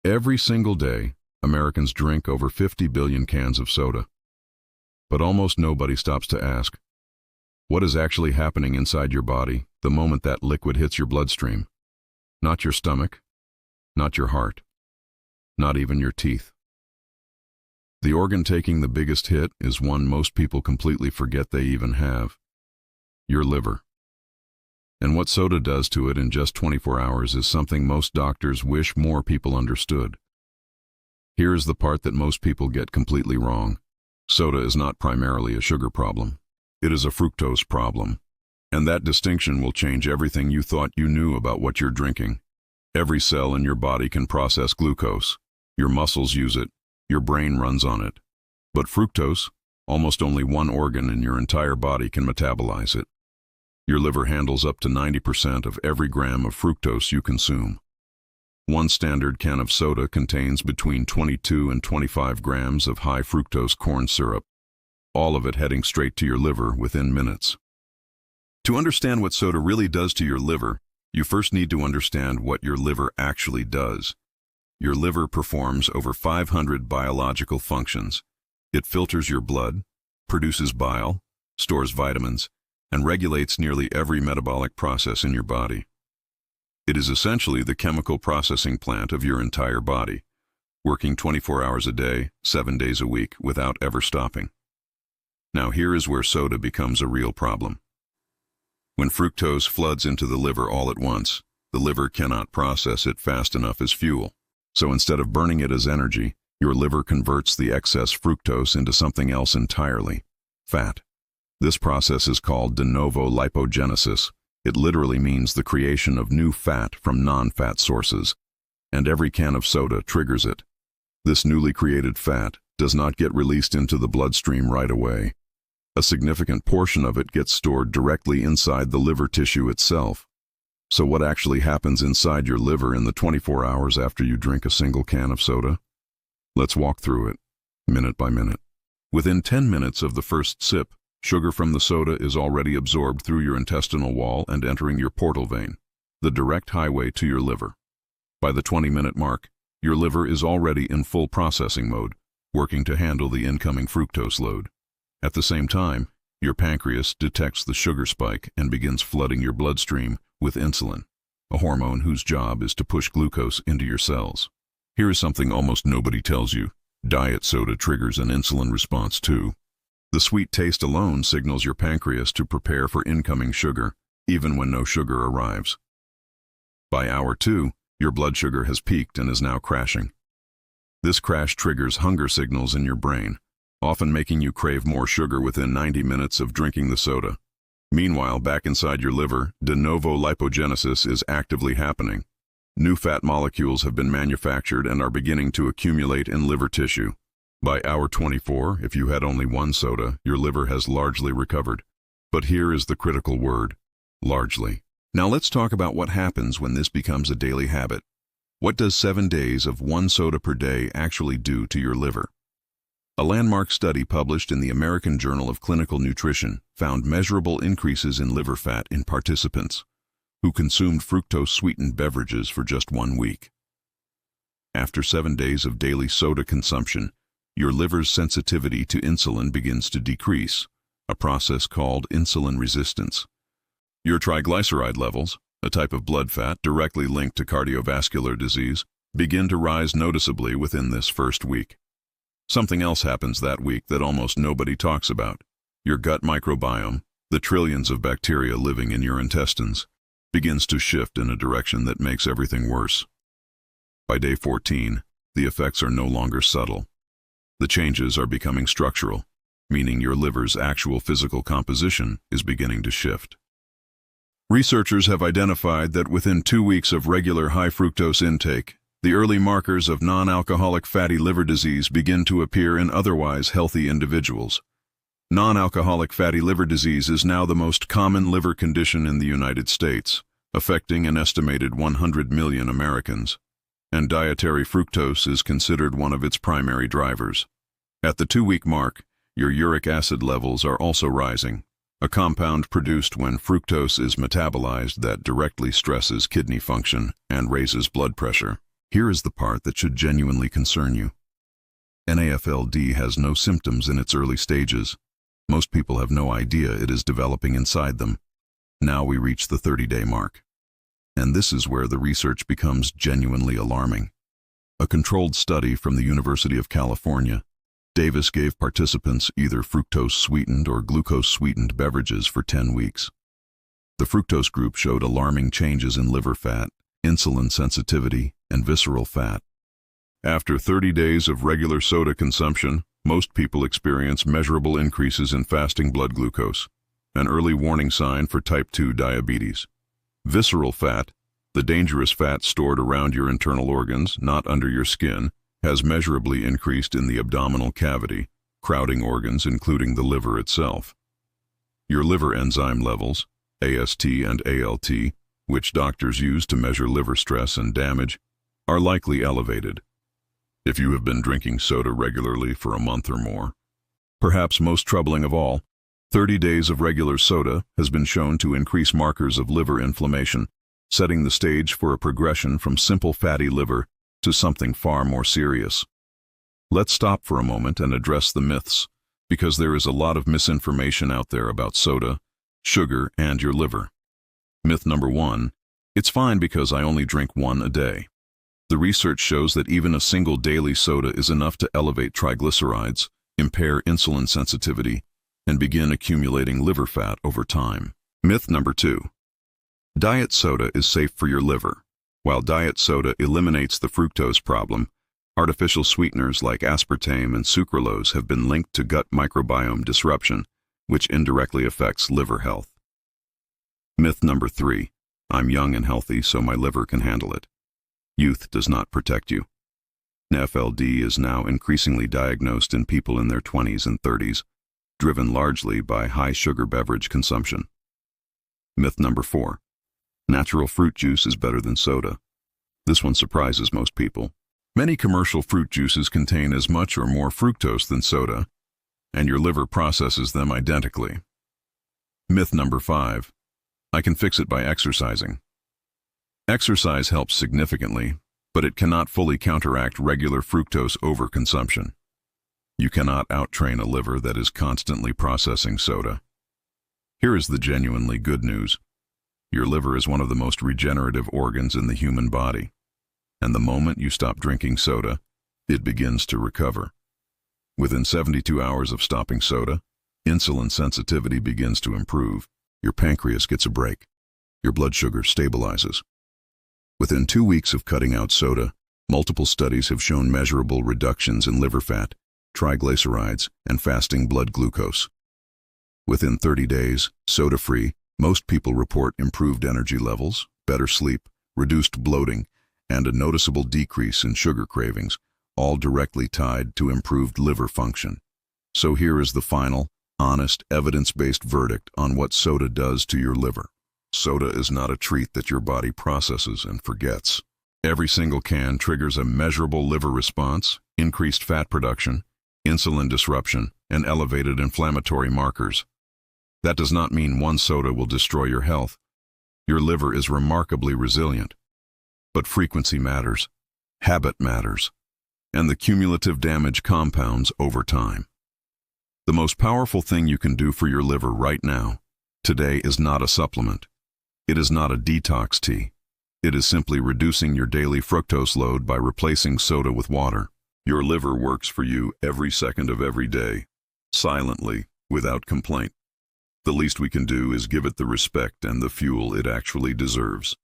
Every single day, Americans drink over 50 billion cans of soda. But almost nobody stops to ask, what is actually happening inside your body the moment that liquid hits your bloodstream? Not your stomach, not your heart, not even your teeth. The organ taking the biggest hit is one most people completely forget they even have: your liver. And what soda does to it in just 24 hours is something most doctors wish more people understood. Here is the part that most people get completely wrong. Soda is not primarily a sugar problem. It is a fructose problem. And that distinction will change everything you thought you knew about what you're drinking. Every cell in your body can process glucose. Your muscles use it. Your brain runs on it. But fructose, almost only one organ in your entire body can metabolize it. Your liver handles up to 90% of every gram of fructose you consume. One standard can of soda contains between 22 and 25 grams of high fructose corn syrup, all of it heading straight to your liver within minutes. To understand what soda really does to your liver, you first need to understand what your liver actually does. Your liver performs over 500 biological functions. It filters your blood, produces bile, stores vitamins, and regulates nearly every metabolic process in your body. It is essentially the chemical processing plant of your entire body, working 24 hours a day, 7 days a week, without ever stopping. Now here is where soda becomes a real problem. When fructose floods into the liver all at once, the liver cannot process it fast enough as fuel. So instead of burning it as energy, your liver converts the excess fructose into something else entirely: fat. This process is called de novo lipogenesis. It literally means the creation of new fat from non-fat sources, and every can of soda triggers it. This newly created fat does not get released into the bloodstream right away. A significant portion of it gets stored directly inside the liver tissue itself. So what actually happens inside your liver in the 24 hours after you drink a single can of soda? Let's walk through it, minute by minute. Within 10 minutes of the first sip, sugar from the soda is already absorbed through your intestinal wall and entering your portal vein, the direct highway to your liver. By the 20-minute mark, your liver is already in full processing mode, working to handle the incoming fructose load. At the same time, your pancreas detects the sugar spike and begins flooding your bloodstream with insulin, a hormone whose job is to push glucose into your cells. Here is something almost nobody tells you: diet soda triggers an insulin response too. The sweet taste alone signals your pancreas to prepare for incoming sugar, even when no sugar arrives. By hour 2, your blood sugar has peaked and is now crashing. This crash triggers hunger signals in your brain, often making you crave more sugar within 90 minutes of drinking the soda. Meanwhile, back inside your liver, de novo lipogenesis is actively happening. New fat molecules have been manufactured and are beginning to accumulate in liver tissue. By hour 24, if you had only one soda, your liver has largely recovered. But here is the critical word: largely. Now let's talk about what happens when this becomes a daily habit. What does 7 days of one soda per day actually do to your liver? A landmark study published in the American Journal of Clinical Nutrition found measurable increases in liver fat in participants who consumed fructose-sweetened beverages for just 1 week. After 7 days of daily soda consumption, your liver's sensitivity to insulin begins to decrease, a process called insulin resistance. Your triglyceride levels, a type of blood fat directly linked to cardiovascular disease, begin to rise noticeably within this first week. Something else happens that week that almost nobody talks about. Your gut microbiome, the trillions of bacteria living in your intestines, begins to shift in a direction that makes everything worse. By day 14, the effects are no longer subtle. The changes are becoming structural, meaning your liver's actual physical composition is beginning to shift. Researchers have identified that within 2 weeks of regular high fructose intake, the early markers of non-alcoholic fatty liver disease begin to appear in otherwise healthy individuals. Non-alcoholic fatty liver disease is now the most common liver condition in the United States, affecting an estimated 100 million Americans. And dietary fructose is considered one of its primary drivers. At the 2-week mark, your uric acid levels are also rising, a compound produced when fructose is metabolized that directly stresses kidney function and raises blood pressure. Here is the part that should genuinely concern you. NAFLD has no symptoms in its early stages. Most people have no idea it is developing inside them. Now we reach the 30-day mark. And this is where the research becomes genuinely alarming. A controlled study from the University of California, Davis gave participants either fructose-sweetened or glucose-sweetened beverages for 10 weeks. The fructose group showed alarming changes in liver fat, insulin sensitivity, and visceral fat. After 30 days of regular soda consumption, most people experience measurable increases in fasting blood glucose, an early warning sign for type 2 diabetes. Visceral fat, the dangerous fat stored around your internal organs, not under your skin, has measurably increased in the abdominal cavity, crowding organs including the liver itself. Your liver enzyme levels, AST and ALT, which doctors use to measure liver stress and damage, are likely elevated. If you have been drinking soda regularly for a month or more, perhaps most troubling of all, 30 days of regular soda has been shown to increase markers of liver inflammation, setting the stage for a progression from simple fatty liver to something far more serious. Let's stop for a moment and address the myths, because there is a lot of misinformation out there about soda, sugar, and your liver. Myth number 1, it's fine because I only drink one a day. The research shows that even a single daily soda is enough to elevate triglycerides, impair insulin sensitivity, and begin accumulating liver fat over time. Myth number 2, diet soda is safe for your liver. While diet soda eliminates the fructose problem, artificial sweeteners like aspartame and sucralose have been linked to gut microbiome disruption, which indirectly affects liver health. Myth number 3, I'm young and healthy, so my liver can handle it. Youth does not protect you. NAFLD is now increasingly diagnosed in people in their 20s and 30s, driven largely by high sugar beverage consumption. Myth number 4, natural fruit juice is better than soda. This one surprises most people. Many commercial fruit juices contain as much or more fructose than soda, and your liver processes them identically. Myth number 5, I can fix it by exercising. Exercise helps significantly, but it cannot fully counteract regular fructose overconsumption. You cannot out-train a liver that is constantly processing soda. Here is the genuinely good news. Your liver is one of the most regenerative organs in the human body, and the moment you stop drinking soda, it begins to recover. Within 72 hours of stopping soda, insulin sensitivity begins to improve. Your pancreas gets a break. Your blood sugar stabilizes. Within 2 weeks of cutting out soda, multiple studies have shown measurable reductions in liver fat, triglycerides, and fasting blood glucose. Within 30 days, soda-free, most people report improved energy levels, better sleep, reduced bloating, and a noticeable decrease in sugar cravings, all directly tied to improved liver function. So here is the final, honest, evidence-based verdict on what soda does to your liver. Soda is not a treat that your body processes and forgets. Every single can triggers a measurable liver response, increased fat production, insulin disruption, and elevated inflammatory markers. That does not mean one soda will destroy your health. Your liver is remarkably resilient. But frequency matters, habit matters, and the cumulative damage compounds over time. The most powerful thing you can do for your liver right now, today, is not a supplement. It is not a detox tea. It is simply reducing your daily fructose load by replacing soda with water. Your liver works for you every second of every day, silently, without complaint. The least we can do is give it the respect and the fuel it actually deserves.